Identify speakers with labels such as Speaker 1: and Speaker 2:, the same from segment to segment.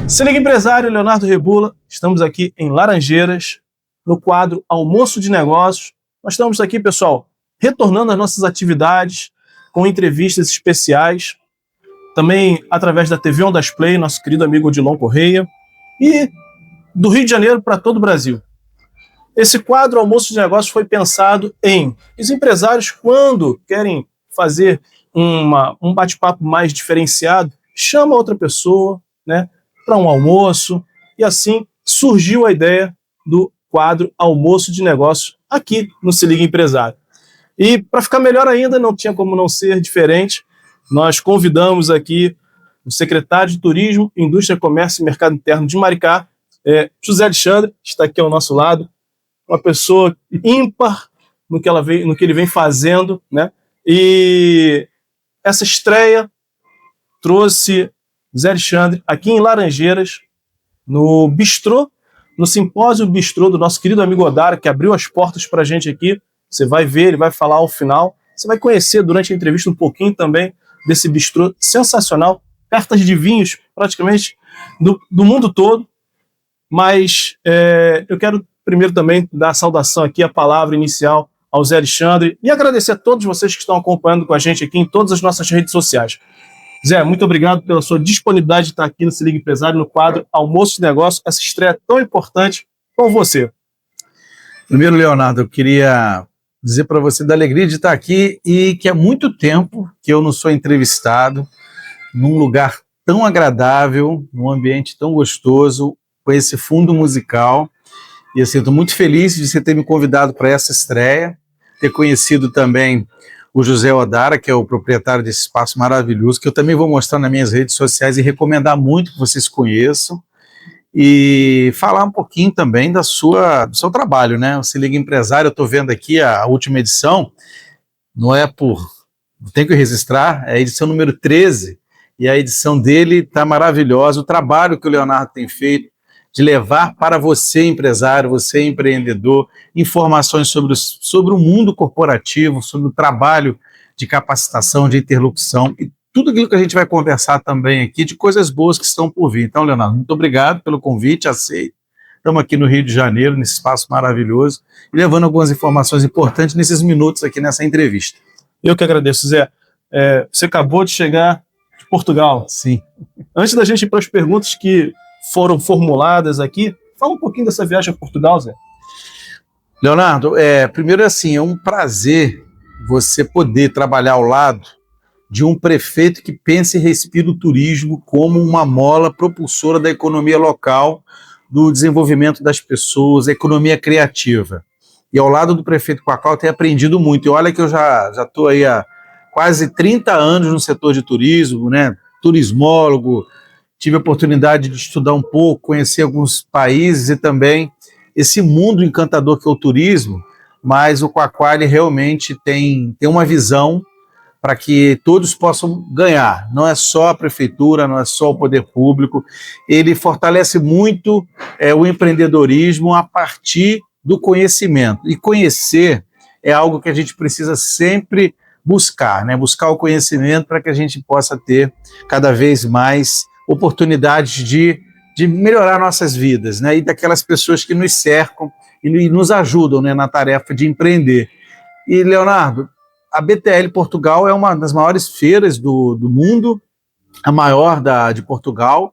Speaker 1: Se liga, empresário, Leonardo Rebula. Estamos aqui em Laranjeiras, no quadro Almoço de Negócios. Nós estamos aqui, pessoal, retornando às nossas atividades com entrevistas especiais, também através da TV Ondas Play, nosso querido amigo Odilon Correia, e do Rio de Janeiro para todo o Brasil. Esse quadro Almoço de Negócios foi pensado em os empresários, quando querem fazer um bate-papo mais diferenciado, chama outra pessoa, né, para um almoço, e assim surgiu a ideia do quadro Almoço de Negócios aqui no Se Liga Empresário. E para ficar melhor ainda, não tinha como não ser diferente, nós convidamos aqui o secretário de Turismo, Indústria, Comércio e Mercado Interno de Maricá, José Alexandre, está aqui ao nosso lado, uma pessoa ímpar no que ele vem fazendo, né? E essa estreia trouxe José Alexandre aqui em Laranjeiras, no bistrô, no simpósio bistrô do nosso querido amigo Odara, que abriu as portas para a gente aqui. Você vai ver, ele vai falar ao final. Você vai conhecer durante a entrevista um pouquinho também desse bistrô sensacional, cartas de vinhos praticamente do mundo todo. Mas eu quero primeiro também dar a saudação aqui, a palavra inicial ao Zé Alexandre, e agradecer a todos vocês que estão acompanhando com a gente aqui em todas as nossas redes sociais. Zé, muito obrigado pela sua disponibilidade de estar aqui no Se Liga Empresário, no quadro Almoço de Negócio, essa estreia tão importante com você.
Speaker 2: Primeiro, Leonardo, eu queria dizer para você da alegria de estar aqui e que há muito tempo que eu não sou entrevistado num lugar tão agradável, num ambiente tão gostoso, com esse fundo musical. E assim, estou muito feliz de você ter me convidado para essa estreia, ter conhecido também o José Odara, que é o proprietário desse espaço maravilhoso, que eu também vou mostrar nas minhas redes sociais e recomendar muito que vocês conheçam, e falar um pouquinho também do seu trabalho, né? O Se Liga Empresário, eu estou vendo aqui a última edição, não tenho que registrar, é a edição número 13, e a edição dele está maravilhosa, o trabalho que o Leonardo tem feito, de levar para você, empresário, você empreendedor, informações sobre o mundo corporativo, sobre o trabalho de capacitação, de interlocução e tudo aquilo que a gente vai conversar também aqui, de coisas boas que estão por vir. Então, Leonardo, muito obrigado pelo convite, aceito. Estamos aqui no Rio de Janeiro, nesse espaço maravilhoso, e levando algumas informações importantes nesses minutos aqui nessa entrevista.
Speaker 1: Eu que agradeço, Zé. Você acabou de chegar de Portugal.
Speaker 2: Sim.
Speaker 1: Antes da gente ir para as perguntas que foram formuladas aqui, fala um pouquinho dessa viagem a Portugal, Zé.
Speaker 2: Leonardo, primeiro assim, é um prazer você poder trabalhar ao lado de um prefeito que pensa e respira o turismo como uma mola propulsora da economia local, do desenvolvimento das pessoas, a economia criativa. E ao lado do prefeito com a qual eu tenho aprendido muito. E olha que eu já estou aí há quase 30 anos no setor de turismo, né? Turismólogo, tive a oportunidade de estudar um pouco, conhecer alguns países e também esse mundo encantador que é o turismo, mas o Quaquá ele realmente tem uma visão para que todos possam ganhar. Não é só a prefeitura, não é só o poder público, ele fortalece muito o empreendedorismo a partir do conhecimento. E conhecer é algo que a gente precisa sempre buscar, né? Buscar o conhecimento para que a gente possa ter cada vez mais oportunidades de melhorar nossas vidas, né? E daquelas pessoas que nos cercam e nos ajudam, né, na tarefa de empreender. E, Leonardo, a BTL Portugal é uma das maiores feiras do mundo, a maior de Portugal,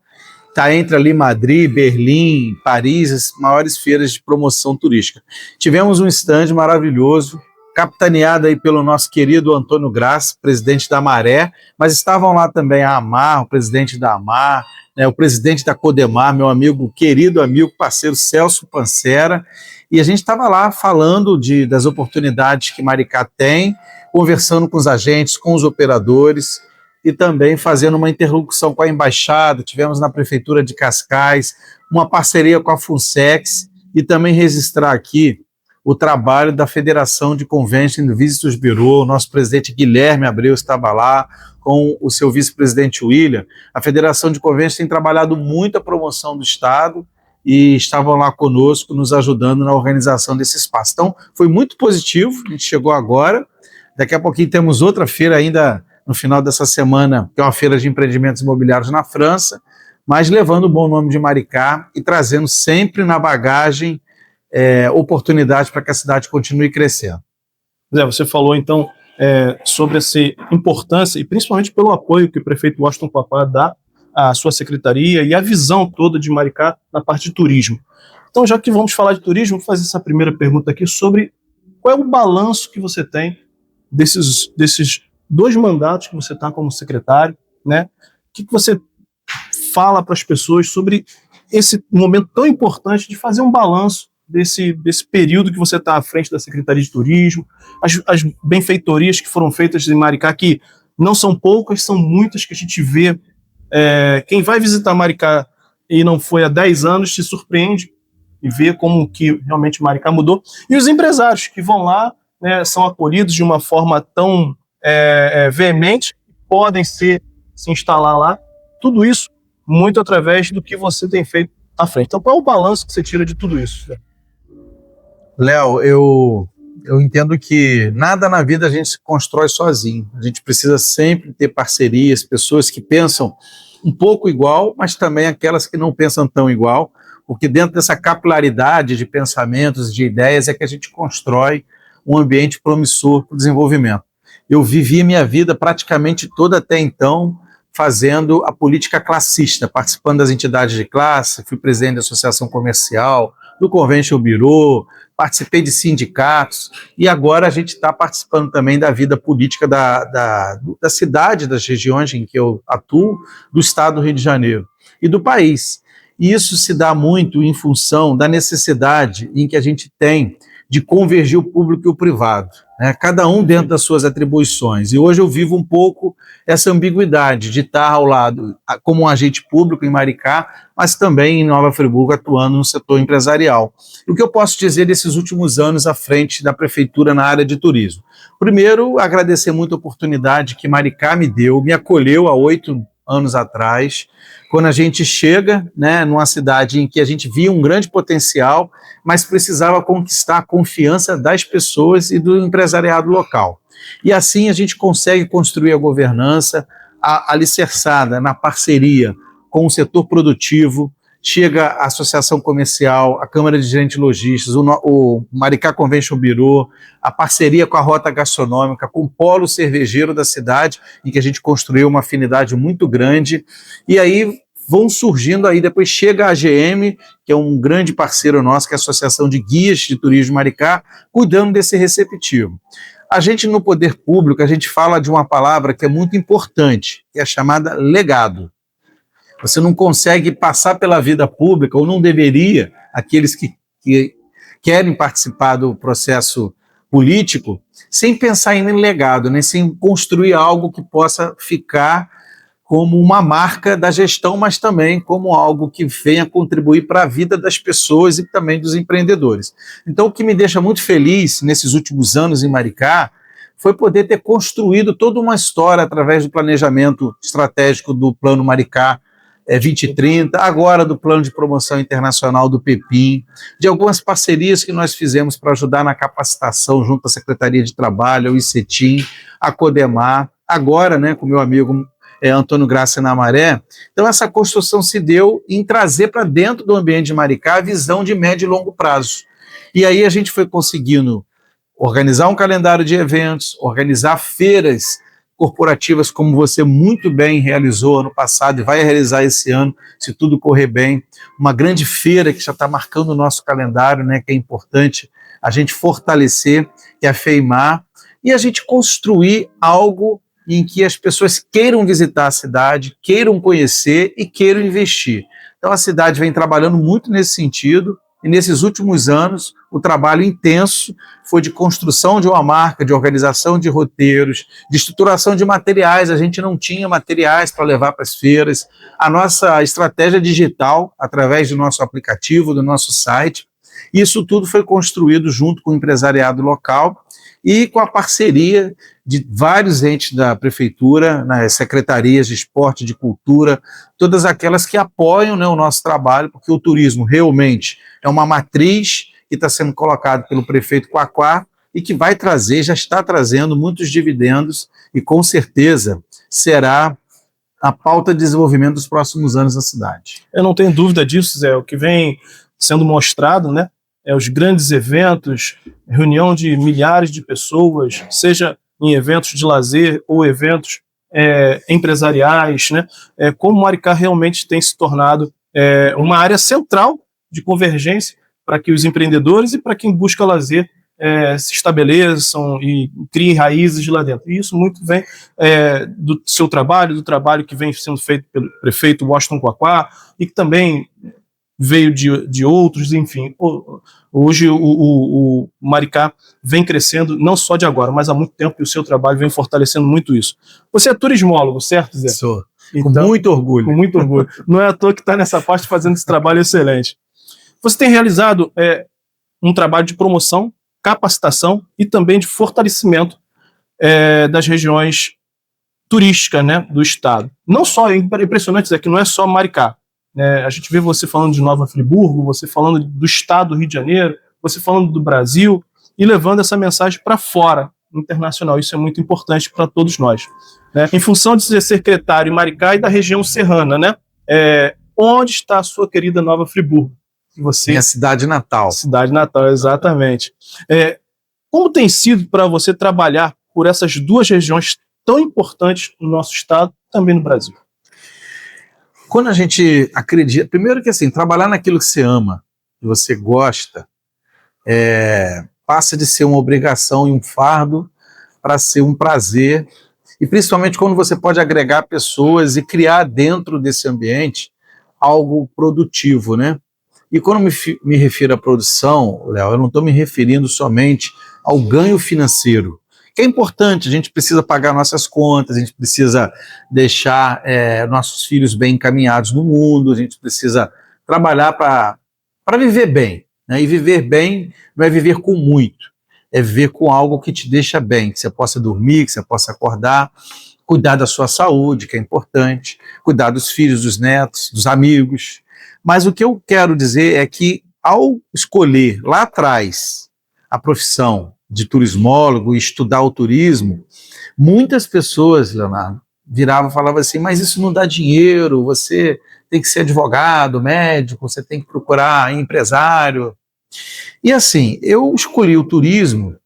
Speaker 2: está entre ali Madrid, Berlim, Paris, as maiores feiras de promoção turística. Tivemos um stand maravilhoso, capitaneado aí pelo nosso querido Antônio Graça, presidente da Maré, mas estavam lá também a Amar, o presidente da Amar, né, o presidente da Codemar, meu amigo, querido amigo, parceiro Celso Pancera, e a gente estava lá falando das oportunidades que Maricá tem, conversando com os agentes, com os operadores, e também fazendo uma interlocução com a Embaixada, tivemos na Prefeitura de Cascais, uma parceria com a Funsex, e também registrar aqui o trabalho da Federação de Convention and Visitors Bureau, o nosso presidente Guilherme Abreu estava lá, com o seu vice-presidente William. A Federação de Convention tem trabalhado muito a promoção do Estado e estavam lá conosco, nos ajudando na organização desse espaço. Então, foi muito positivo, a gente chegou agora, daqui a pouquinho temos outra feira ainda no final dessa semana, que é uma feira de empreendimentos imobiliários na França, mas levando o bom nome de Maricá e trazendo sempre na bagagem oportunidades para que a cidade continue crescendo.
Speaker 1: Zé, você falou então sobre essa importância e principalmente pelo apoio que o prefeito Washington Papá dá à sua secretaria e a visão toda de Maricá na parte de turismo. Então, já que vamos falar de turismo, vou fazer essa primeira pergunta aqui sobre qual é o balanço que você tem desses 2 mandatos que você está como secretário, né? O que você fala para as pessoas sobre esse momento tão importante de fazer um balanço desse período que você está à frente da Secretaria de Turismo, as benfeitorias que foram feitas em Maricá, que não são poucas, são muitas que a gente vê. Quem vai visitar Maricá e não foi há 10 anos se surpreende e vê como que realmente Maricá mudou. E os empresários que vão lá, né, são acolhidos de uma forma tão veemente, podem se instalar lá. Tudo isso muito através do que você tem feito à frente. Então, qual é o balanço que você tira de tudo isso?
Speaker 2: Léo, eu entendo que nada na vida a gente se constrói sozinho. A gente precisa sempre ter parcerias, pessoas que pensam um pouco igual, mas também aquelas que não pensam tão igual, porque dentro dessa capilaridade de pensamentos, de ideias, é que a gente constrói um ambiente promissor para o desenvolvimento. Eu vivi minha vida praticamente toda até então fazendo a política classista, participando das entidades de classe, fui presidente da associação comercial, do Convention Bureau, participei de sindicatos, e agora a gente está participando também da vida política da cidade, das regiões em que eu atuo, do estado do Rio de Janeiro e do país. E isso se dá muito em função da necessidade em que a gente tem de convergir o público e o privado, né? Cada um dentro das suas atribuições. E hoje eu vivo um pouco essa ambiguidade de estar ao lado como um agente público em Maricá, mas também em Nova Friburgo atuando no setor empresarial. E o que eu posso dizer desses últimos anos à frente da prefeitura na área de turismo? Primeiro, agradecer muito a oportunidade que Maricá me deu, me acolheu há 8 anos atrás, quando a gente chega, né, numa cidade em que a gente via um grande potencial, mas precisava conquistar a confiança das pessoas e do empresariado local. E assim a gente consegue construir a governança alicerçada na parceria com o setor produtivo. Chega a Associação Comercial, a Câmara de Gerentes Logísticos, o Maricá Convention Bureau, a parceria com a Rota Gastronômica, com o polo cervejeiro da cidade, em que a gente construiu uma afinidade muito grande, e aí vão surgindo aí, depois chega a AGM, que é um grande parceiro nosso, que é a Associação de Guias de Turismo Maricá, cuidando desse receptivo. A gente no poder público, a gente fala de uma palavra que é muito importante, que é a chamada legado. Você não consegue passar pela vida pública, ou não deveria, aqueles que querem participar do processo político, sem pensar em legado, né? Sem construir algo que possa ficar como uma marca da gestão, mas também como algo que venha contribuir para a vida das pessoas e também dos empreendedores. Então, o que me deixa muito feliz nesses últimos anos em Maricá foi poder ter construído toda uma história através do planejamento estratégico do Plano Maricá 2030, agora do Plano de Promoção Internacional do PEPIM, de algumas parcerias que nós fizemos para ajudar na capacitação junto à Secretaria de Trabalho, ao ICETIM, a Codemar, agora, né, com meu amigo Antônio Graça na Maré. Então essa construção se deu em trazer para dentro do ambiente de Maricá a visão de médio e longo prazo. E aí a gente foi conseguindo organizar um calendário de eventos, organizar feiras corporativas, como você muito bem realizou ano passado e vai realizar esse ano, se tudo correr bem, uma grande feira que já está marcando o nosso calendário, né, que é importante a gente fortalecer, que é a FEIMAR, e a gente construir algo em que as pessoas queiram visitar a cidade, queiram conhecer e queiram investir. Então a cidade vem trabalhando muito nesse sentido, e nesses últimos anos o trabalho intenso foi de construção de uma marca, de organização de roteiros, de estruturação de materiais. A gente não tinha materiais para levar para as feiras. A nossa estratégia digital, através do nosso aplicativo, do nosso site, isso tudo foi construído junto com o empresariado local e com a parceria de vários entes da prefeitura, nas secretarias de esporte, de cultura, todas aquelas que apoiam, né, o nosso trabalho, porque o turismo realmente é uma matriz que está sendo colocado pelo prefeito Quaquá e que vai trazer, já está trazendo muitos dividendos e com certeza será a pauta de desenvolvimento dos próximos anos na cidade.
Speaker 1: Eu não tenho dúvida disso, Zé. O que vem sendo mostrado, né, os grandes eventos, reunião de milhares de pessoas, seja em eventos de lazer ou eventos empresariais, né, como Maricá realmente tem se tornado uma área central de convergência para que os empreendedores e para quem busca lazer se estabeleçam e criem raízes lá dentro. E isso muito vem do seu trabalho, do trabalho que vem sendo feito pelo prefeito Washington Quaquá, e que também veio de outros, enfim. Hoje o Maricá vem crescendo, não só de agora, mas há muito tempo, e o seu trabalho vem fortalecendo muito isso. Você é turismólogo, certo, Zé?
Speaker 2: Sou.
Speaker 1: Então,
Speaker 2: com muito orgulho.
Speaker 1: Com muito orgulho. Não é à toa que está nessa parte fazendo esse trabalho excelente. Você tem realizado um trabalho de promoção, capacitação e também de fortalecimento das regiões turísticas, né, do estado. Não só, é impressionante, é que não é só Maricá. A gente vê você falando de Nova Friburgo, você falando do estado do Rio de Janeiro, você falando do Brasil e levando essa mensagem para fora, internacional. Isso é muito importante para todos nós. Né? Em função de ser secretário em Maricá e da região serrana, né? Onde está a sua querida Nova Friburgo?
Speaker 2: Minha cidade natal.
Speaker 1: Cidade natal, exatamente. Como tem sido para você trabalhar por essas duas regiões tão importantes no nosso estado, também no Brasil?
Speaker 2: Quando a gente acredita, primeiro que assim, trabalhar naquilo que você ama, que você gosta, passa de ser uma obrigação e um fardo para ser um prazer, e principalmente quando você pode agregar pessoas e criar dentro desse ambiente algo produtivo, né? E quando me refiro à produção, Léo, eu não estou me referindo somente ao ganho financeiro, que é importante, a gente precisa pagar nossas contas, a gente precisa deixar nossos filhos bem encaminhados no mundo, a gente precisa trabalhar para viver bem, né? E viver bem não é viver com muito, é viver com algo que te deixa bem, que você possa dormir, que você possa acordar, cuidar da sua saúde, que é importante, cuidar dos filhos, dos netos, dos amigos. Mas o que eu quero dizer é que, ao escolher lá atrás a profissão de turismólogo e estudar o turismo, muitas pessoas, Leonardo, viravam e falavam assim, mas isso não dá dinheiro, você tem que ser advogado, médico, você tem que procurar empresário. E assim, eu escolhi o turismo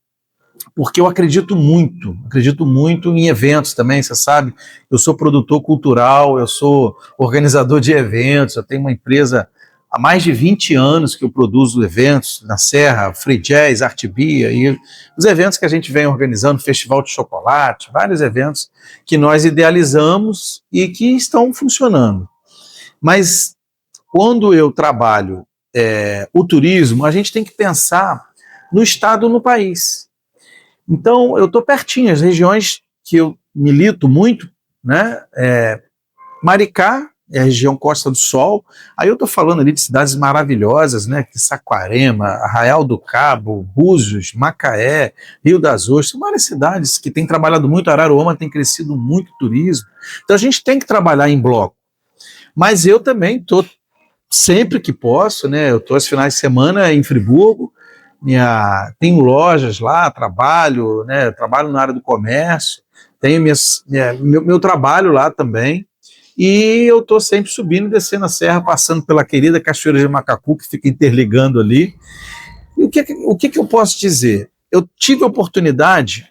Speaker 2: porque eu acredito muito em eventos também, você sabe, eu sou produtor cultural, eu sou organizador de eventos, eu tenho uma empresa há mais de 20 anos que eu produzo eventos na Serra, Free Jazz, Artbia, e os eventos que a gente vem organizando, Festival de Chocolate, vários eventos que nós idealizamos e que estão funcionando. Mas quando eu trabalho o turismo, a gente tem que pensar no estado, no país. Então, eu estou pertinho, as regiões que eu milito muito, né? Maricá é a região Costa do Sol, aí eu estou falando ali de cidades maravilhosas, né? Saquarema, Arraial do Cabo, Búzios, Macaé, Rio das Ostras, são várias cidades que têm trabalhado muito, Araruama tem crescido muito o turismo, então a gente tem que trabalhar em bloco. Mas eu também estou, sempre que posso, né? Eu estou aos finais de semana em Friburgo, tenho lojas lá, trabalho na área do comércio, tenho meu trabalho lá também, e eu estou sempre subindo e descendo a serra, passando pela querida Cachoeira de Macacu, que fica interligando ali. E o que eu posso dizer? Eu tive a oportunidade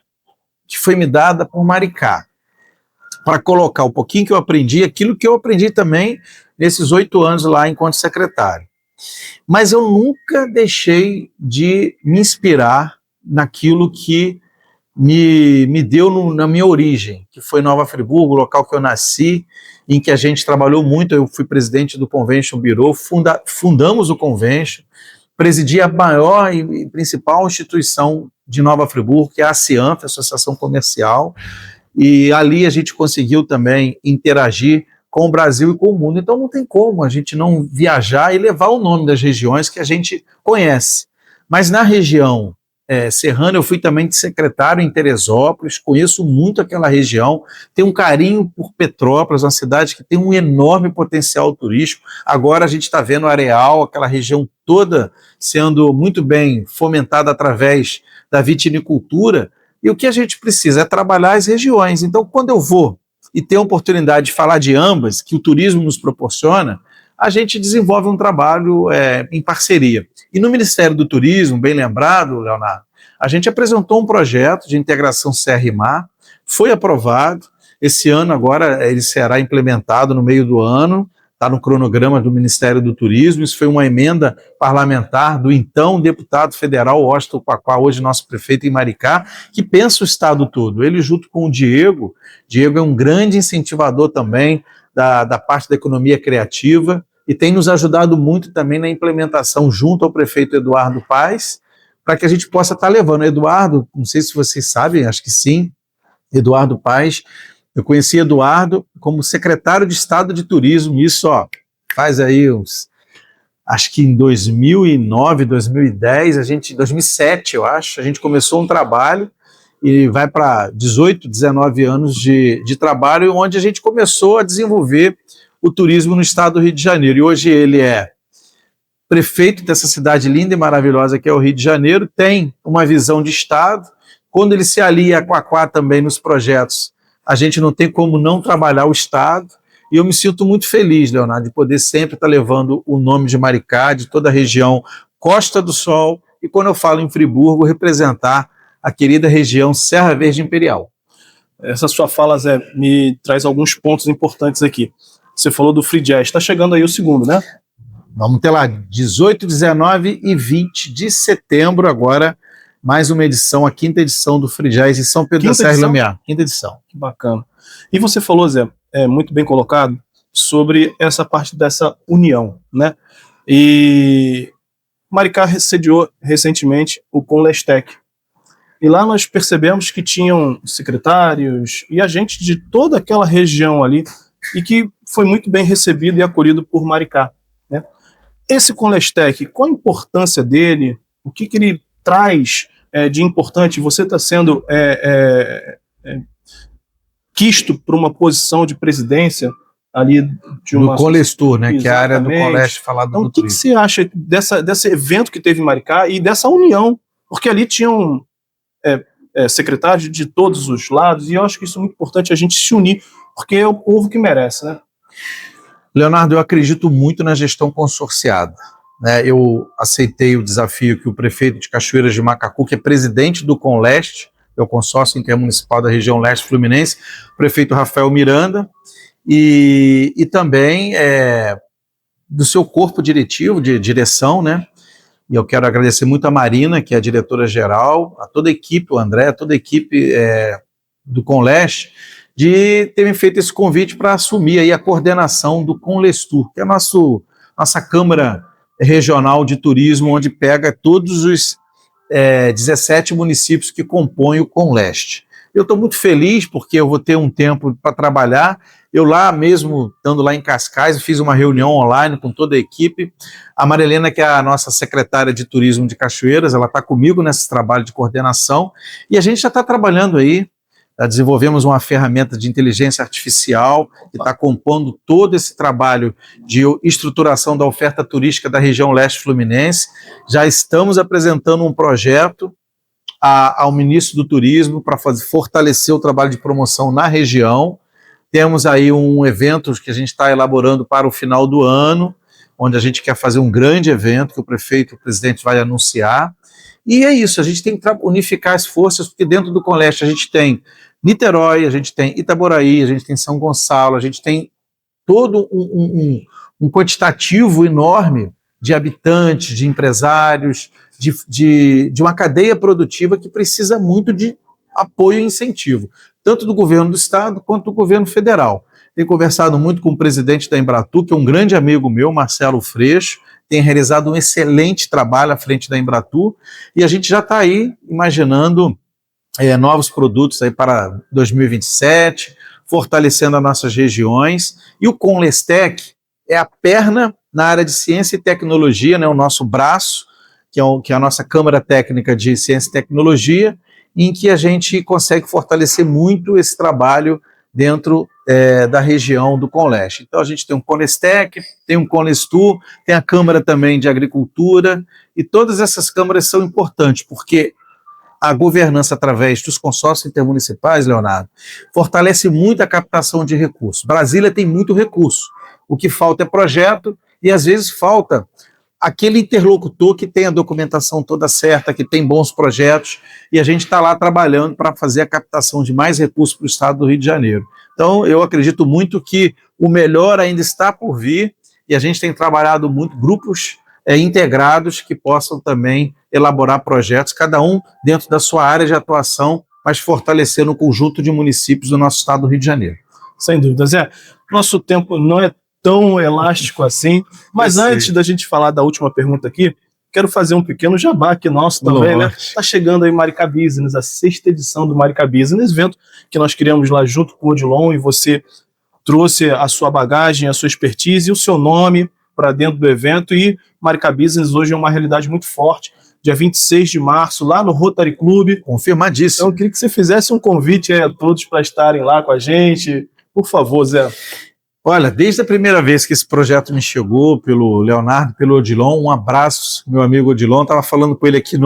Speaker 2: que foi me dada por Maricá, para colocar um pouquinho que eu aprendi, aquilo que eu aprendi também nesses 8 anos lá enquanto secretário. Mas eu nunca deixei de me inspirar naquilo que me deu na minha origem, que foi Nova Friburgo, o local que eu nasci, em que a gente trabalhou muito. Eu fui presidente do Convention Bureau, fundamos o Convention, presidi a maior e principal instituição de Nova Friburgo, que é a ACIANF, a Associação Comercial, e ali a gente conseguiu também interagir com o Brasil e com o mundo. Então não tem como a gente não viajar e levar o nome das regiões que a gente conhece. Mas na região serrana, eu fui também de secretário em Teresópolis, conheço muito aquela região, tenho um carinho por Petrópolis, uma cidade que tem um enorme potencial turístico. Agora a gente está vendo Areal, aquela região toda sendo muito bem fomentada através da vitinicultura, e o que a gente precisa é trabalhar as regiões. Então, quando eu vou e ter a oportunidade de falar de ambas, que o turismo nos proporciona, a gente desenvolve um trabalho em parceria. E no Ministério do Turismo, bem lembrado, Leonardo, a gente apresentou um projeto de integração Serra-Mar, foi aprovado, esse ano agora ele será implementado no meio do ano, está no cronograma do Ministério do Turismo. Isso foi uma emenda parlamentar do então deputado federal Washington Quaquá, hoje nosso prefeito em Maricá, que pensa o estado todo. Ele junto com o Diego é um grande incentivador também da parte da economia criativa e tem nos ajudado muito também na implementação junto ao prefeito Eduardo Paes, para que a gente possa estar levando. Eduardo, não sei se vocês sabem, acho que sim, Eduardo Paes. Eu conheci Eduardo como secretário de Estado de Turismo, isso faz aí acho que em 2009, 2010, 2007 eu acho, a gente começou um trabalho e vai para 18, 19 anos de trabalho, onde a gente começou a desenvolver o turismo no estado do Rio de Janeiro. E hoje ele é prefeito dessa cidade linda e maravilhosa que é o Rio de Janeiro, tem uma visão de estado. Quando ele se alia a Quaquá também nos projetos, a gente não tem como não trabalhar o estado, e eu me sinto muito feliz, Leonardo, de poder sempre estar levando o nome de Maricá, de toda a região Costa do Sol, e quando eu falo em Friburgo, representar a querida região Serra Verde Imperial.
Speaker 1: Essa sua fala, Zé, me traz alguns pontos importantes aqui. Você falou do Free Jazz, está chegando aí o segundo, né?
Speaker 2: Vamos ter lá 18, 19 e 20 de setembro agora, mais uma edição, a 5ª edição do Free Jazz em São Pedro da Serra e Lumiar. 5ª edição.
Speaker 1: Que bacana. E você falou, Zé, muito bem colocado, sobre essa parte dessa união, né? E Maricá sediou recentemente o Conlestec. E lá nós percebemos que tinham secretários e agentes de toda aquela região ali, e que foi muito bem recebido e acolhido por Maricá, né? Esse Conlestec, qual a importância dele? O que ele traz de importante? Você está sendo quisto por uma posição de presidência ali de uma...
Speaker 2: Do Conlestur, né? Que é a área do Conleste falado
Speaker 1: então,
Speaker 2: do
Speaker 1: o que você acha desse evento que teve em Maricá e dessa união? Porque ali tinham secretários de todos os lados, e eu acho que isso é muito importante, a gente se unir, porque é o povo que merece, né?
Speaker 2: Leonardo, eu acredito muito na gestão consorciada. Eu aceitei o desafio que o prefeito de Cachoeiras de Macacu, que é presidente do Conleste, é o consórcio intermunicipal da região leste fluminense, o prefeito Rafael Miranda, e também do seu corpo diretivo, de direção, né? E eu quero agradecer muito a Marina, que é a diretora-geral, a toda a equipe, o André, a toda a equipe do Conleste, de terem feito esse convite para assumir aí a coordenação do Conlestur, que é a nossa Câmara Regional de Turismo, onde pega todos os 17 municípios que compõem o Conleste. Eu estou muito feliz porque eu vou ter um tempo para trabalhar. Eu lá mesmo, estando lá em Cascais, fiz uma reunião online com toda a equipe. A Marilena, que é a nossa secretária de Turismo de Cachoeiras, ela está comigo nesse trabalho de coordenação, e a gente já está trabalhando aí. Desenvolvemos uma ferramenta de inteligência artificial que está compondo todo esse trabalho de estruturação da oferta turística da região leste fluminense. Já estamos apresentando um projeto ao ministro do Turismo para fortalecer o trabalho de promoção na região. Temos aí um evento que a gente está elaborando para o final do ano, onde a gente quer fazer um grande evento que o presidente vai anunciar. E é isso, a gente tem que unificar as forças, porque dentro do Conleste a gente tem Niterói, a gente tem Itaboraí, a gente tem São Gonçalo, a gente tem todo um quantitativo enorme de habitantes, de empresários, de uma cadeia produtiva que precisa muito de apoio e incentivo, tanto do governo do estado quanto do governo federal. Tenho conversado muito com o presidente da Embratur, que é um grande amigo meu, Marcelo Freixo, tem realizado um excelente trabalho à frente da Embratur, e a gente já está aí imaginando novos produtos aí para 2027, fortalecendo as nossas regiões, e o Conlestec é a perna na área de ciência e tecnologia, né, o nosso braço, que é a nossa Câmara Técnica de Ciência e Tecnologia, em que a gente consegue fortalecer muito esse trabalho dentro da região do Conleste. Então a gente tem um Conlestec, tem um Conlestur, tem a Câmara também de Agricultura, e todas essas câmaras são importantes, porque a governança através dos consórcios intermunicipais, Leonardo, fortalece muito a captação de recursos. Brasília tem muito recurso. O que falta é projeto e, às vezes, falta aquele interlocutor que tem a documentação toda certa, que tem bons projetos, e a gente está lá trabalhando para fazer a captação de mais recursos para o estado do Rio de Janeiro. Então, eu acredito muito que o melhor ainda está por vir, e a gente tem trabalhado muito, grupos integrados que possam também elaborar projetos, cada um dentro da sua área de atuação, mas fortalecendo o conjunto de municípios do nosso estado do Rio de Janeiro.
Speaker 1: Sem dúvida, Zé. Nosso tempo não é tão elástico assim, mas antes da gente falar da última pergunta aqui, quero fazer um pequeno jabá aqui nosso também, né? Está chegando aí Maricá Business, a 6ª edição do Maricá Business, evento que nós criamos lá junto com o Odilon, e você trouxe a sua bagagem, a sua expertise e o seu nome para dentro do evento, e Maricá Business hoje é uma realidade muito forte. Dia 26 de março, lá no Rotary Club.
Speaker 2: Confirmadíssimo.
Speaker 1: Então eu queria que você fizesse um convite a todos para estarem lá com a gente. Por favor, Zé.
Speaker 2: Olha, desde a primeira vez que esse projeto me chegou, pelo Leonardo, pelo Odilon, um abraço, meu amigo Odilon, estava falando com ele aqui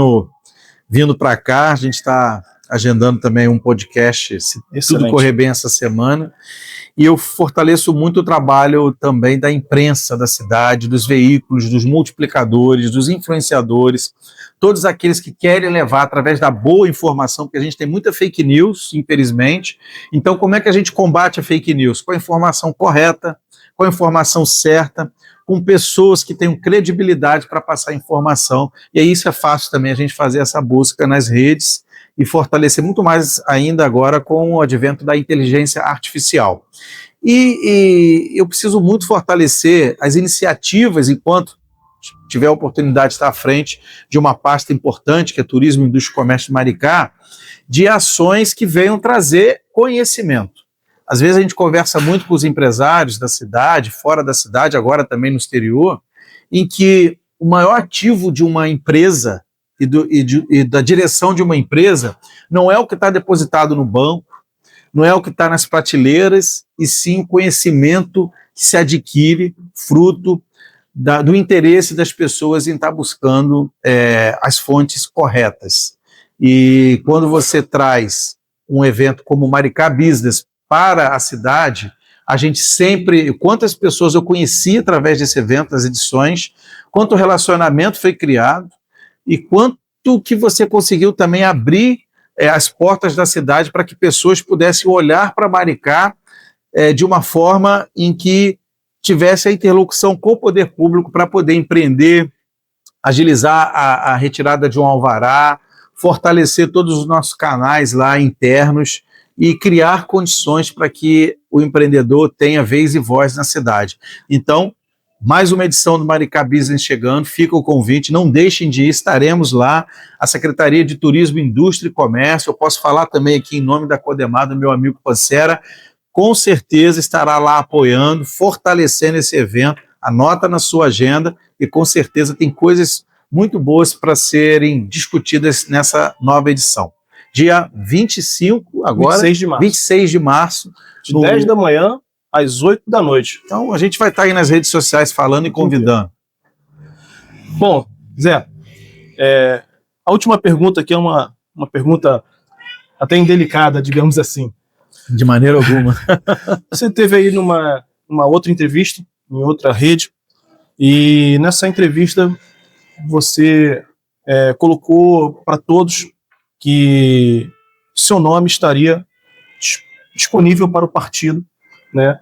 Speaker 2: vindo para cá, a gente está agendando também um podcast, se tudo correr bem essa semana, e eu fortaleço muito o trabalho também da imprensa da cidade, dos veículos, dos multiplicadores, dos influenciadores, todos aqueles que querem levar através da boa informação, porque a gente tem muita fake news, infelizmente. Então, como é que a gente combate a fake news? Com a informação correta, com a informação certa, com pessoas que tenham credibilidade para passar informação. E aí isso é fácil também a gente fazer essa busca nas redes e fortalecer muito mais ainda agora com o advento da inteligência artificial. E eu preciso muito fortalecer as iniciativas, enquanto tiver a oportunidade de estar à frente de uma pasta importante, que é Turismo, Indústria e Comércio de Maricá, de ações que venham trazer conhecimento. Às vezes a gente conversa muito com os empresários da cidade, fora da cidade, agora também no exterior, em que o maior ativo de uma empresa e da direção de uma empresa não é o que está depositado no banco, não é o que está nas prateleiras, e sim conhecimento que se adquire fruto do interesse das pessoas em estar buscando as fontes corretas. E quando você traz um evento como o Maricá Business para a cidade, a gente sempre, quantas pessoas eu conheci através desse evento, das edições, quanto relacionamento foi criado e quanto que você conseguiu também abrir as portas da cidade para que pessoas pudessem olhar para Maricá de uma forma em que tivesse a interlocução com o poder público para poder empreender, agilizar a retirada de um alvará, fortalecer todos os nossos canais lá internos e criar condições para que o empreendedor tenha vez e voz na cidade. Então, mais uma edição do Maricá Business chegando, fica o convite, não deixem de ir, estaremos lá, a Secretaria de Turismo, Indústria e Comércio, eu posso falar também aqui em nome da Codemar, do meu amigo Pancera, com certeza estará lá apoiando, fortalecendo esse evento, anota na sua agenda e com certeza tem coisas muito boas para serem discutidas nessa nova edição. Dia 25, agora, 26 de março.
Speaker 1: De 10 da manhã às 8 da noite.
Speaker 2: Então a gente vai estar aí nas redes sociais falando e convidando.
Speaker 1: Bom, Zé, a última pergunta aqui é uma pergunta até indelicada, digamos assim.
Speaker 2: De maneira alguma.
Speaker 1: Você teve aí numa outra entrevista, em outra rede, e nessa entrevista você colocou para todos que seu nome estaria disponível para o partido, né,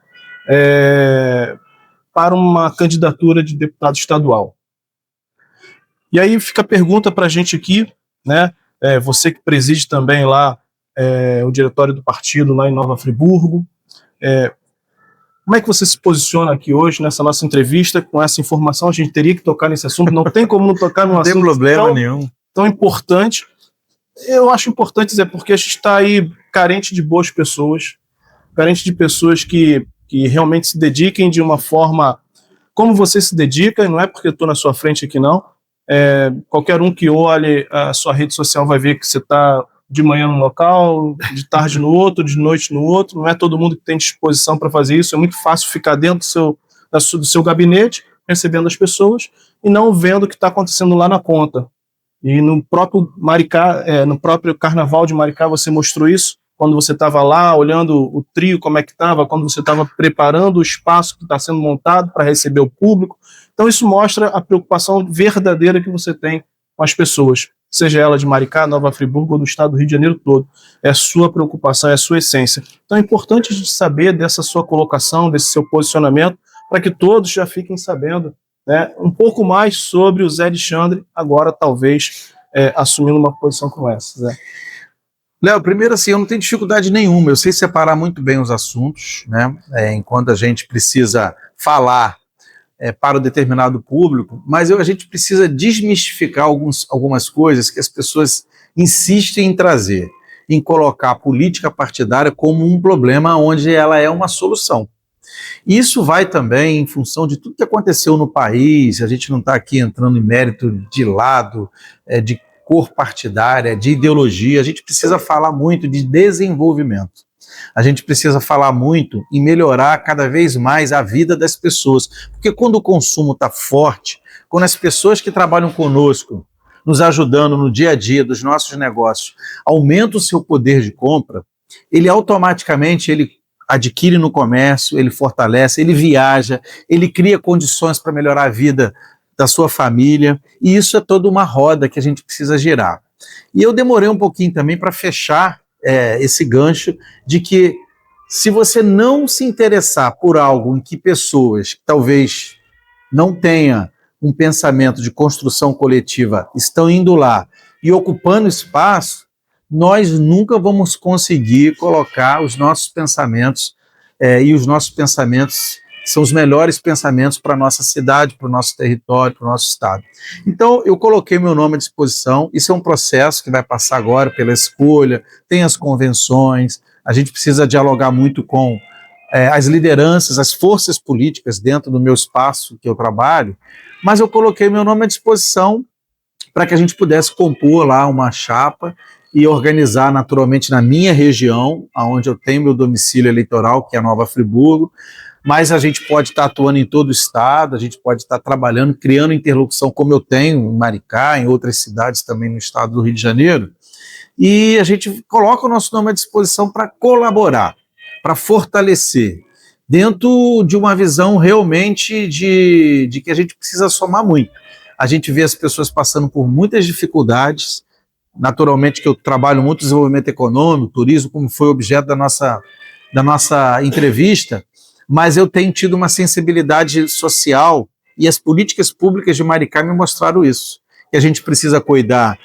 Speaker 1: para uma candidatura de deputado estadual. E aí fica a pergunta para a gente aqui, né, você que preside também lá o diretório do partido lá em Nova Friburgo, como é que você se posiciona aqui hoje nessa nossa entrevista com essa informação? A gente teria que tocar nesse assunto, não tem como não tocar num assunto
Speaker 2: problema nenhum.
Speaker 1: Tão importante. Eu acho importante, Zé, porque a gente está aí carente de boas pessoas, carente de pessoas que realmente se dediquem de uma forma como você se dedica, e não é porque eu estou na sua frente aqui não, qualquer um que olhe a sua rede social vai ver que você está de manhã num local, de tarde no outro, de noite no outro, não é todo mundo que tem disposição para fazer isso, é muito fácil ficar dentro do seu gabinete, recebendo as pessoas, e não vendo o que está acontecendo lá na ponta. E no próprio Maricá, no próprio Carnaval de Maricá, você mostrou isso, quando você estava lá olhando o trio, como é que estava, quando você estava preparando o espaço que está sendo montado para receber o público. Então isso mostra a preocupação verdadeira que você tem com as pessoas, seja ela de Maricá, Nova Friburgo ou do estado do Rio de Janeiro todo. É a sua preocupação, é a sua essência. Então é importante de saber dessa sua colocação, desse seu posicionamento, para que todos já fiquem sabendo, né, um pouco mais sobre o Zé Alexandre, agora talvez assumindo uma posição como essa, Zé.
Speaker 2: Léo, primeiro assim, eu não tenho dificuldade nenhuma, eu sei separar muito bem os assuntos, né, enquanto a gente precisa falar para o determinado público, mas a gente precisa desmistificar algumas coisas que as pessoas insistem em trazer, em colocar a política partidária como um problema onde ela é uma solução. Isso vai também em função de tudo que aconteceu no país, a gente não está aqui entrando em mérito de lado, de cor partidária, de ideologia, a gente precisa falar muito de desenvolvimento. A gente precisa falar muito em melhorar cada vez mais a vida das pessoas, porque quando o consumo está forte, quando as pessoas que trabalham conosco, nos ajudando no dia a dia dos nossos negócios, aumentam o seu poder de compra, ele automaticamente adquire no comércio, ele fortalece, ele viaja, ele cria condições para melhorar a vida da sua família, e isso é toda uma roda que a gente precisa girar. E eu demorei um pouquinho também para fechar esse gancho de que se você não se interessar por algo em que pessoas que talvez não tenham um pensamento de construção coletiva estão indo lá e ocupando espaço, nós nunca vamos conseguir colocar os nossos pensamentos, e os nossos pensamentos são os melhores pensamentos para a nossa cidade, para o nosso território, para o nosso estado. Então, eu coloquei meu nome à disposição, isso é um processo que vai passar agora pela escolha, tem as convenções, a gente precisa dialogar muito com as lideranças, as forças políticas dentro do meu espaço que eu trabalho, mas eu coloquei meu nome à disposição para que a gente pudesse compor lá uma chapa e organizar naturalmente na minha região, onde eu tenho meu domicílio eleitoral, que é Nova Friburgo, mas a gente pode estar atuando em todo o estado, a gente pode estar trabalhando, criando interlocução como eu tenho em Maricá, em outras cidades também no estado do Rio de Janeiro, e a gente coloca o nosso nome à disposição para colaborar, para fortalecer, dentro de uma visão realmente de que a gente precisa somar muito. A gente vê as pessoas passando por muitas dificuldades, naturalmente que eu trabalho muito desenvolvimento econômico, turismo, como foi objeto da nossa entrevista, mas eu tenho tido uma sensibilidade social e as políticas públicas de Maricá me mostraram isso, que a gente precisa cuidar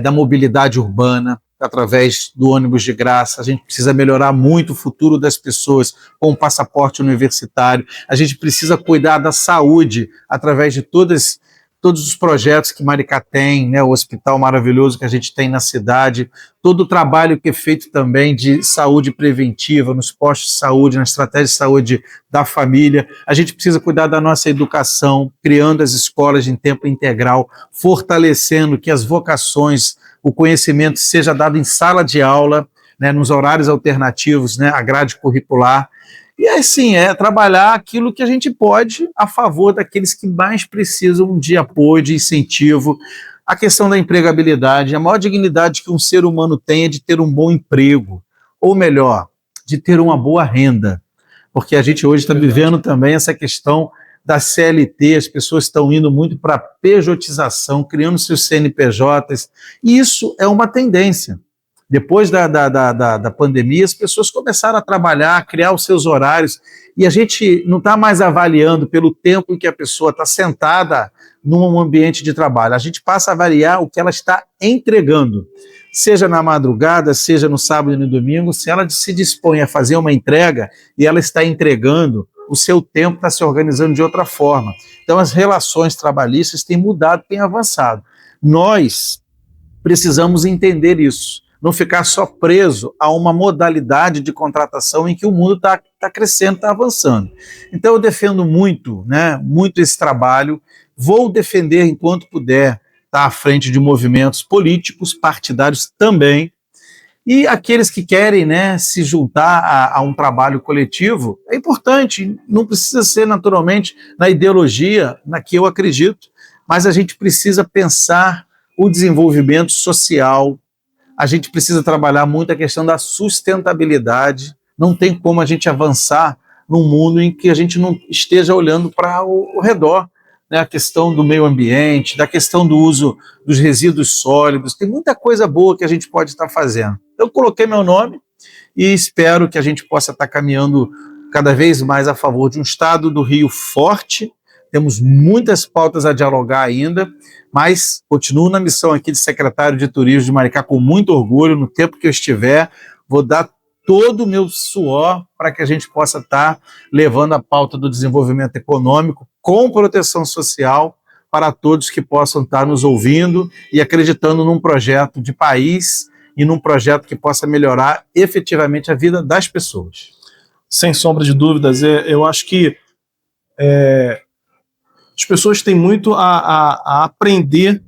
Speaker 2: da mobilidade urbana através do ônibus de graça, a gente precisa melhorar muito o futuro das pessoas com o passaporte universitário, a gente precisa cuidar da saúde através de todos os projetos que Maricá tem, né, o hospital maravilhoso que a gente tem na cidade, todo o trabalho que é feito também de saúde preventiva, nos postos de saúde, na estratégia de saúde da família. A gente precisa cuidar da nossa educação, criando as escolas em tempo integral, fortalecendo que as vocações, o conhecimento seja dado em sala de aula, né, nos horários alternativos, né, a grade curricular. E assim, trabalhar aquilo que a gente pode a favor daqueles que mais precisam de apoio, de incentivo. A questão da empregabilidade, a maior dignidade que um ser humano tem é de ter um bom emprego, ou melhor, de ter uma boa renda. Porque a gente hoje está vivendo também essa questão da CLT, as pessoas estão indo muito para a pejotização, criando seus CNPJs, e isso é uma tendência. Depois da pandemia, as pessoas começaram a trabalhar, a criar os seus horários, e a gente não está mais avaliando pelo tempo em que a pessoa está sentada num ambiente de trabalho. A gente passa a avaliar o que ela está entregando, seja na madrugada, seja no sábado e no domingo. Se ela se dispõe a fazer uma entrega e ela está entregando, o seu tempo está se organizando de outra forma. Então, as relações trabalhistas têm mudado, têm avançado. Nós precisamos entender isso. Não ficar só preso a uma modalidade de contratação em que o mundo está crescendo, está avançando. Então eu defendo muito, né, muito esse trabalho, vou defender enquanto puder estar à frente de movimentos políticos, partidários também, e aqueles que querem, né, se juntar a um trabalho coletivo, é importante, não precisa ser naturalmente na ideologia, na que eu acredito, mas a gente precisa pensar o desenvolvimento social. A gente precisa trabalhar muito a questão da sustentabilidade. Não tem como a gente avançar num mundo em que a gente não esteja olhando para o redor, né? A questão do meio ambiente, da questão do uso dos resíduos sólidos. Tem muita coisa boa que a gente pode estar fazendo. Eu coloquei meu nome e espero que a gente possa estar caminhando cada vez mais a favor de um estado do Rio forte. Temos muitas pautas a dialogar ainda, mas continuo na missão aqui de secretário de Turismo de Maricá com muito orgulho. No tempo que eu estiver, vou dar todo o meu suor para que a gente possa estar levando a pauta do desenvolvimento econômico com proteção social para todos que possam estar nos ouvindo e acreditando num projeto de país e num projeto que possa melhorar efetivamente a vida das pessoas.
Speaker 1: Sem sombra de dúvidas, eu acho que as pessoas têm muito a aprender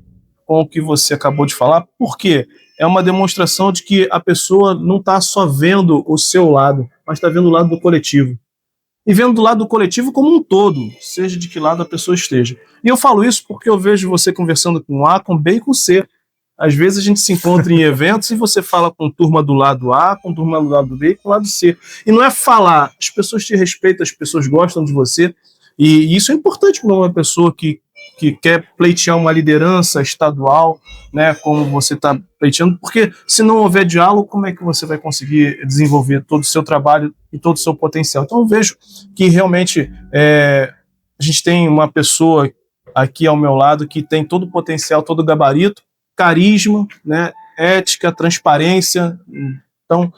Speaker 1: com o que você acabou de falar, porque é uma demonstração de que a pessoa não está só vendo o seu lado, mas está vendo o lado do coletivo. E vendo do lado do coletivo como um todo, seja de que lado a pessoa esteja. E eu falo isso porque eu vejo você conversando com A, com B e com C. Às vezes a gente se encontra em eventos e você fala com turma do lado A, com turma do lado B e com o lado C. E não é falar, as pessoas te respeitam, as pessoas gostam de você, e isso é importante para uma pessoa que quer pleitear uma liderança estadual, né, como você está pleiteando, porque se não houver diálogo, como é que você vai conseguir desenvolver todo o seu trabalho e todo o seu potencial? Então eu vejo que realmente a gente tem uma pessoa aqui ao meu lado que tem todo o potencial, todo o gabarito, carisma, né, ética, transparência. Então,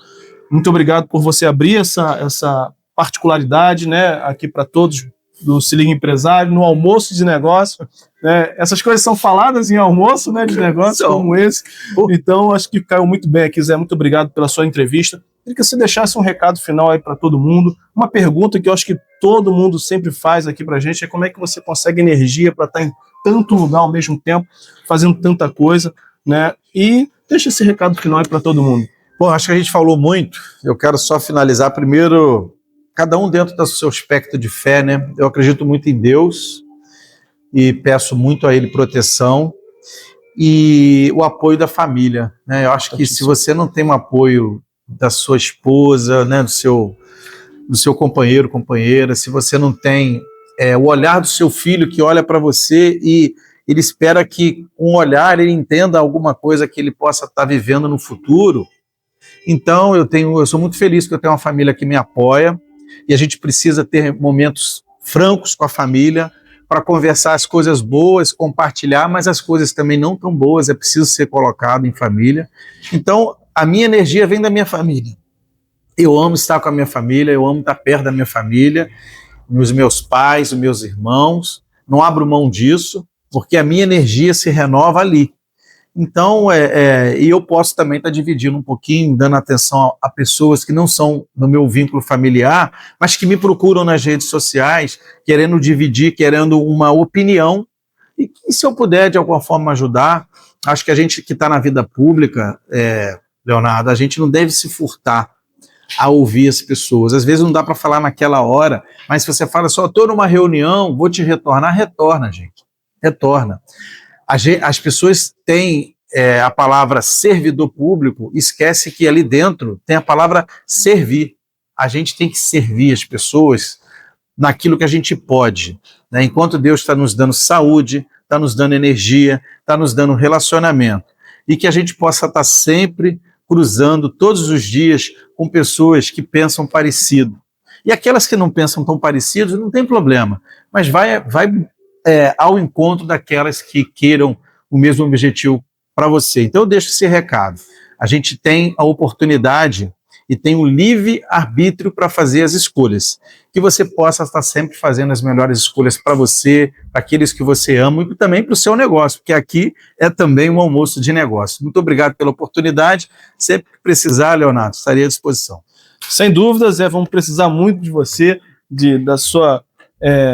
Speaker 1: muito obrigado por você abrir essa particularidade, né, aqui para todos do Se Liga Empresário, no almoço de negócio, né? Essas coisas são faladas em almoço, né, de negócio como esse. Então, acho que caiu muito bem aqui, Zé. Muito obrigado pela sua entrevista. Queria que você deixasse um recado final aí para todo mundo. Uma pergunta que eu acho que todo mundo sempre faz aqui para a gente é como é que você consegue energia para estar em tanto lugar ao mesmo tempo, fazendo tanta coisa, né? E deixa esse recado final aí para todo mundo.
Speaker 2: Bom, acho que a gente falou muito. Eu quero só finalizar primeiro, cada um dentro do seu espectro de fé, né? Eu acredito muito em Deus e peço muito a Ele proteção e o apoio da família, né? Eu acho que se você não tem um apoio da sua esposa, né, do seu companheiro, companheira, se você não tem o olhar do seu filho que olha para você e ele espera que com o olhar ele entenda alguma coisa que ele possa estar vivendo no futuro. Então eu sou muito feliz que eu tenho uma família que me apoia e a gente precisa ter momentos francos com a família para conversar as coisas boas, compartilhar, mas as coisas também não tão boas, é preciso ser colocado em família. Então a minha energia vem da minha família. Eu amo estar com a minha família, eu amo estar perto da minha família, os meus pais, os meus irmãos, não abro mão disso, porque a minha energia se renova ali. Então, e eu posso também estar dividindo um pouquinho, dando atenção a pessoas que não são no meu vínculo familiar, mas que me procuram nas redes sociais, querendo dividir, querendo uma opinião, e se eu puder de alguma forma ajudar, acho que a gente que está na vida pública, Leonardo, a gente não deve se furtar a ouvir as pessoas. Às vezes não dá para falar naquela hora, mas se você fala só, estou numa reunião, vou te retornar, retorna, gente. Retorna. As pessoas têm a palavra servidor público, esquece que ali dentro tem a palavra servir. A gente tem que servir as pessoas naquilo que a gente pode, né? Enquanto Deus está nos dando saúde, está nos dando energia, está nos dando relacionamento, e que a gente possa estar sempre cruzando todos os dias com pessoas que pensam parecido. E aquelas que não pensam tão parecidos, não tem problema, mas vai ao encontro daquelas que queiram o mesmo objetivo para você. Então eu deixo esse recado. A gente tem a oportunidade e tem o livre-arbítrio para fazer as escolhas. Que você possa estar sempre fazendo as melhores escolhas para você, para aqueles que você ama e também para o seu negócio, porque aqui é também um almoço de negócio. Muito obrigado pela oportunidade. Sempre que precisar, Leonardo, estarei à disposição.
Speaker 1: Sem dúvidas, vamos precisar muito de você, da sua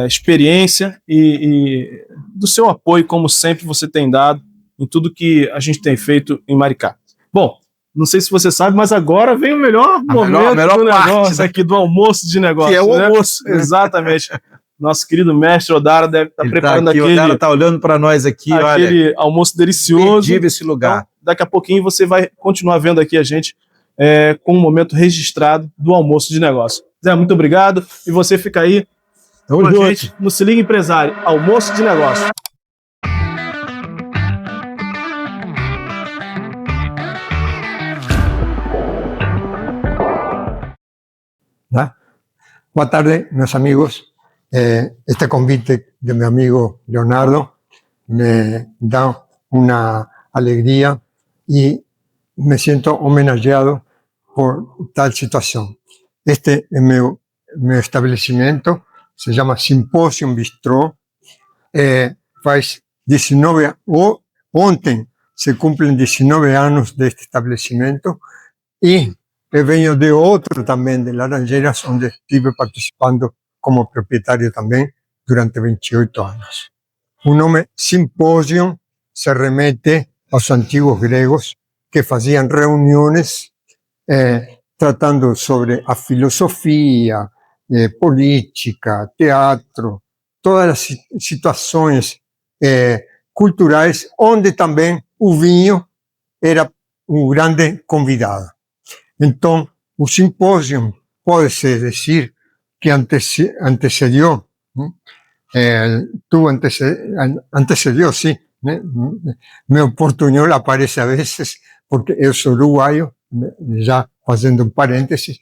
Speaker 1: experiência e do seu apoio, como sempre você tem dado em tudo que a gente tem feito em Maricá. Bom, não sei se você sabe, mas agora vem o melhor momento do negócio aqui, do almoço de negócio.
Speaker 2: Que é o almoço.
Speaker 1: Exatamente. Nosso querido mestre Odara deve estar preparando
Speaker 2: aqui,
Speaker 1: aquele...
Speaker 2: O Odara está olhando para nós aqui,
Speaker 1: aquele
Speaker 2: olha.
Speaker 1: almoço delicioso.
Speaker 2: Perdido esse lugar.
Speaker 1: Então, daqui a pouquinho você vai continuar vendo aqui a gente com um momento registrado do almoço de negócio. Zé, muito obrigado. E você fica aí com a gente no Se Liga Empresário, almoço de negócio.
Speaker 3: Boa tarde, meus amigos. Este convite de mi amigo Leonardo me da una alegría y me siento homenajeado por tal situación. Este es mi establecimiento, se llama Symposium Bistró. Faz 19, ontem se cumplen 19 años de este establecimiento y vengo de otro también, de Laranjeiras, donde estuve participando como propietario también durante 28 años. O nome Symposium se remete a los antiguos griegos que hacían reuniones tratando sobre a filosofía, política, teatro, todas las situaciones culturales, donde también o vinho era un grande convidado. Então, o simpósio pode-se dizer que antecedió, antecedió, sí, meu portunhol aparece a veces, porque eu sou uruguaio, já fazendo um parênteses,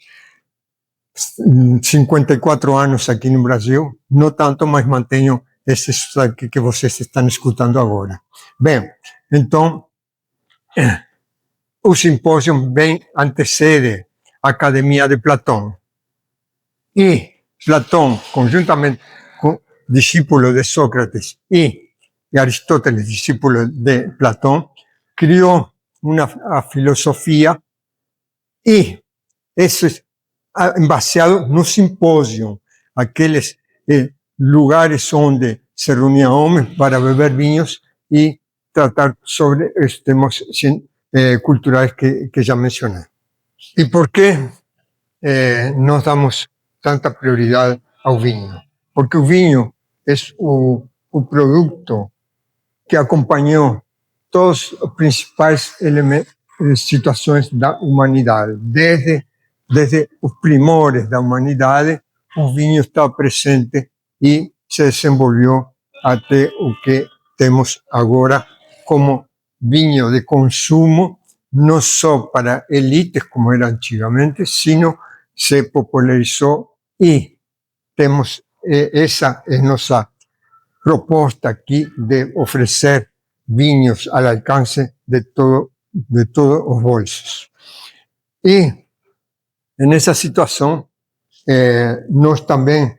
Speaker 3: 54 anos aqui no Brasil, não tanto, mas mantenho esse sotaque que vocês estão escutando agora. Bem, então, o simpósio bem antecede a Academia de Platão. E Platão, conjuntamente com discípulo de Sócrates e Aristóteles, discípulo de Platão, criou a filosofia e isso é baseado no simpósio, aqueles lugares onde se reuniam homens para beber vinhos e tratar sobre os temas culturais que já mencionei. E por que nós damos tanta prioridade ao vinho? Porque o vinho é o produto que acompanhou todas as principais situações da humanidade. Desde os primores da humanidade, o vinho está presente e se desenvolveu até o que temos agora como vinho de consumo, não só para elites, como era antigamente, sino se popularizou e temos essa é nossa proposta aqui de oferecer vinhos ao alcance de todos os bolsos. E nessa situação, nós também,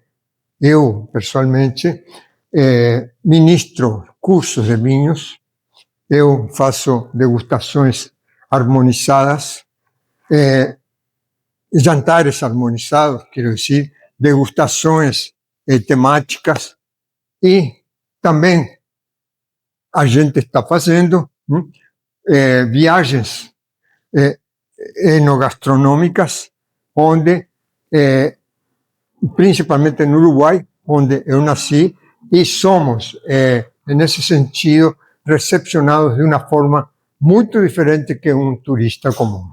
Speaker 3: eu pessoalmente, ministro cursos de vinhos. Eu faço degustações harmonizadas, jantares harmonizados, quero dizer, degustações temáticas e também a gente está fazendo viagens enogastronômicas, onde, principalmente no Uruguai, onde eu nasci, e somos, nesse sentido, recepcionados de uma forma muito diferente que um turista comum.